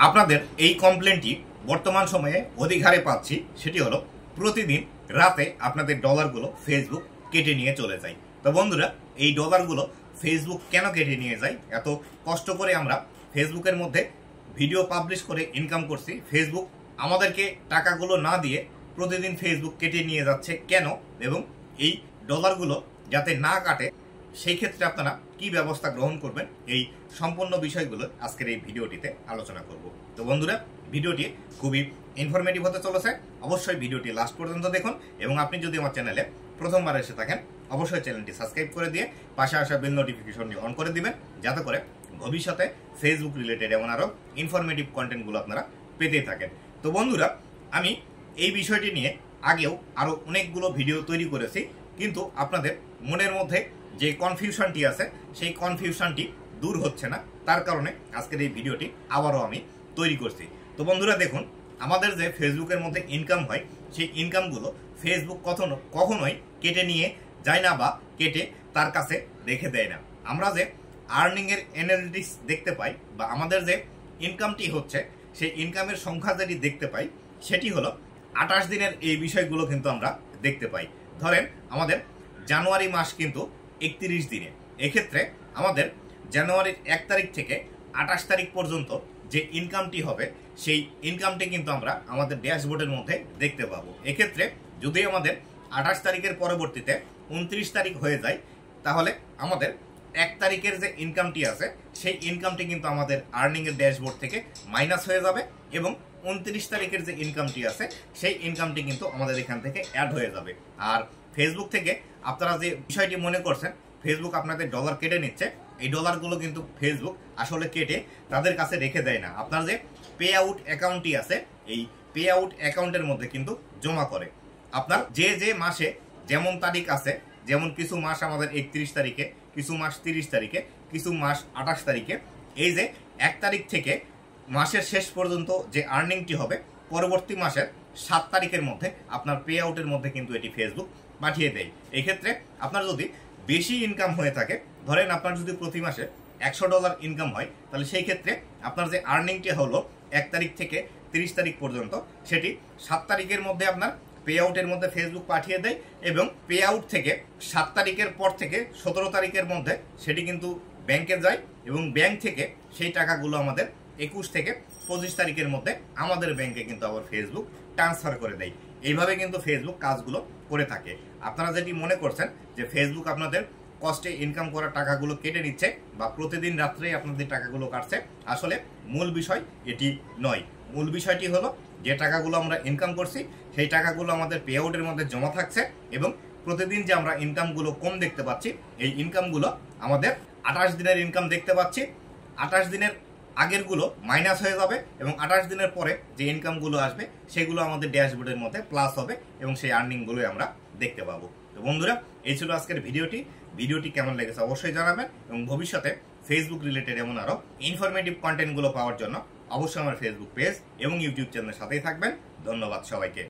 আপনাদের এই কমপ্লেনটি বর্তমান সময়ে অধিক হারে পাচ্ছি, সেটি হলো প্রতিদিন রাতে আপনাদের ডলারগুলো ফেসবুক কেটে নিয়ে চলে যায়। তো বন্ধুরা, এই ডলারগুলো ফেসবুক কেন কেটে নিয়ে যায়? এত কষ্ট করে আমরা ফেসবুকের মধ্যে ভিডিও পাবলিশ করে ইনকাম করছি, ফেসবুক আমাদেরকে টাকাগুলো না দিয়ে প্রতিদিন ফেসবুক কেটে নিয়ে যাচ্ছে কেন, এবং এই ডলারগুলো যাতে না কাটে সেই ক্ষেত্রে আপনারা কি ব্যবস্থা গ্রহণ করবেন, এই সম্পূর্ণ বিষয়গুলো আজকের এই ভিডিওটিতে আলোচনা করব। তো বন্ধুরা, ভিডিওটি খুবই ইনফরমেটিভ হতে চলেছে, অবশ্যই ভিডিওটি লাস্ট পর্যন্ত দেখুন। এবং আপনি যদি আমার চ্যানেলে প্রথমবার এসে থাকেন, অবশ্যই চ্যানেলটি সাবস্ক্রাইব করে দিয়ে পাশে আসা বেল নোটিফিকেশনটি অন করে দিবেন, যাতে করে ভবিষ্যতে ফেসবুক রিলেটেড এমন আরও ইনফরমেটিভ কন্টেন্টগুলো আপনারা পেতে থাকেন। তো বন্ধুরা, আমি এই বিষয়টি নিয়ে আগেও আরও অনেকগুলো ভিডিও তৈরি করেছি, কিন্তু আপনাদের মনের মধ্যে যে কনফিউশনটি আছে সেই কনফিউশনটি দূর হচ্ছে না, তার কারণে আজকের এই ভিডিওটি আবারও আমি তৈরি করছি। তো বন্ধুরা দেখুন, আমাদের যে ফেসবুকের মধ্যে ইনকাম হয়, সেই ইনকামগুলো ফেসবুক কখনোই কেটে নিয়ে যায় না বা কেটে তার কাছে রেখে দেয় না। আমরা যে আর্নিংয়ের অ্যানালিটিক্স দেখতে পাই বা আমাদের যে ইনকামটি হচ্ছে সেই ইনকামের সংখ্যা যেটি দেখতে পাই, সেটি হলো 28 দিনের এই বিষয়গুলো কিন্তু আমরা দেখতে পাই। ধরেন আমাদের জানুয়ারি মাস কিন্তু 31 দিনে, এক্ষেত্রে আমাদের জানুয়ারির 1 তারিখ থেকে 28 তারিখ পর্যন্ত যে ইনকামটি হবে সেই ইনকামটি কিন্তু আমরা আমাদের ড্যাশবোর্ডের মধ্যে দেখতে পাবো। এক্ষেত্রে যদি আমাদের 28 তারিখের পরবর্তীতে 29 তারিখ হয়ে যায়, তাহলে আমাদের 1 তারিখের যে ইনকামটি আছে সেই ইনকামটি কিন্তু আমাদের আর্নিংয়ের ড্যাশবোর্ড থেকে মাইনাস হয়ে যাবে, এবং 29 তারিখের যে ইনকামটি আছে সেই ইনকামটি কিন্তু আমাদের এখান থেকে অ্যাড হয়ে যাবে। আর ফেসবুক থেকে আপনারা যে বিষয়টি মনে করছেন ফেসবুক আপনাদের ডলার কেটে নিচ্ছে, এই ডলারগুলো কিন্তু ফেসবুক আসলে কেটে তাদের কাছে রেখে দেয় না। আপনার যে পে আউট অ্যাকাউন্টটি আছে, এই পে আউট অ্যাকাউন্টের মধ্যে কিন্তু জমা করে। আপনার যে যে মাসে যেমন তারিখ আছে, যেমন কিছু মাস আমাদের 31 তারিখে, কিছু মাস 30 তারিখে, কিছু মাস 28 তারিখে, এই যে 1 তারিখ থেকে মাসের শেষ পর্যন্ত যে আর্নিংটি হবে পরবর্তী মাসের 7 তারিখের মধ্যে আপনার পে আউটের মধ্যে কিন্তু এটি ফেসবুক পাঠিয়ে দেয়। এক্ষেত্রে আপনার যদি বেশি ইনকাম হয়ে থাকে, ধরেন আপনার যদি প্রতি মাসে $100 ইনকাম হয়, তাহলে সেই ক্ষেত্রে আপনার যে আর্নিংটি হলো 1 তারিখ থেকে 30 তারিখ পর্যন্ত, সেটি 7 তারিখের মধ্যে আপনার পে আউটের মধ্যে ফেসবুক পাঠিয়ে দেয়, এবং পে আউট থেকে 7 তারিখের পর থেকে 17 তারিখের মধ্যে সেটি কিন্তু ব্যাংকে যায়, এবং ব্যাংক থেকে সেই টাকাগুলো আমাদের 21 থেকে 25 তারিখের মধ্যে আমাদের ব্যাংকে কিন্তু আবার ফেসবুক ট্রান্সফার করে দেয়। এইভাবে কিন্তু ফেসবুক কাজগুলো করে থাকে। আপনারা যেটি মনে করছেন যে ফেসবুক আপনাদের কষ্টে ইনকাম করা টাকাগুলো কেটে নিচ্ছে বা প্রতিদিন রাত্রেই আপনাদের টাকাগুলো কাটছে, আসলে মূল বিষয় এটি নয়। মূল বিষয়টি হলো যে টাকাগুলো আমরা ইনকাম করছি সেই টাকাগুলো আমাদের পে আউটের মধ্যে জমা থাকছে, এবং প্রতিদিন যে আমরা ইনকামগুলো কম দেখতে পাচ্ছি, এই ইনকামগুলো আমাদের 28 দিনের ইনকাম দেখতে পাচ্ছি, 28 দিনের আগেরগুলো মাইনাস হয়ে যাবে, এবং 28 দিনের পরে যে ইনকামগুলো আসবে সেগুলো আমাদের ড্যাশবোর্ডের মধ্যে প্লাস হবে, এবং সেই আর্নিংগুলোই আমরা দেখতে পাবো। তো বন্ধুরা, এই ছিল আজকের ভিডিওটি কেমন লেগেছে অবশ্যই জানাবেন, এবং ভবিষ্যতে ফেসবুক রিলেটেড এমন আরো ইনফরমেটিভ কন্টেন্টগুলো পাওয়ার জন্য অবশ্যই আমার ফেসবুক পেজ এবং ইউটিউব চ্যানেলের সাথেই থাকবেন। ধন্যবাদ সবাইকে।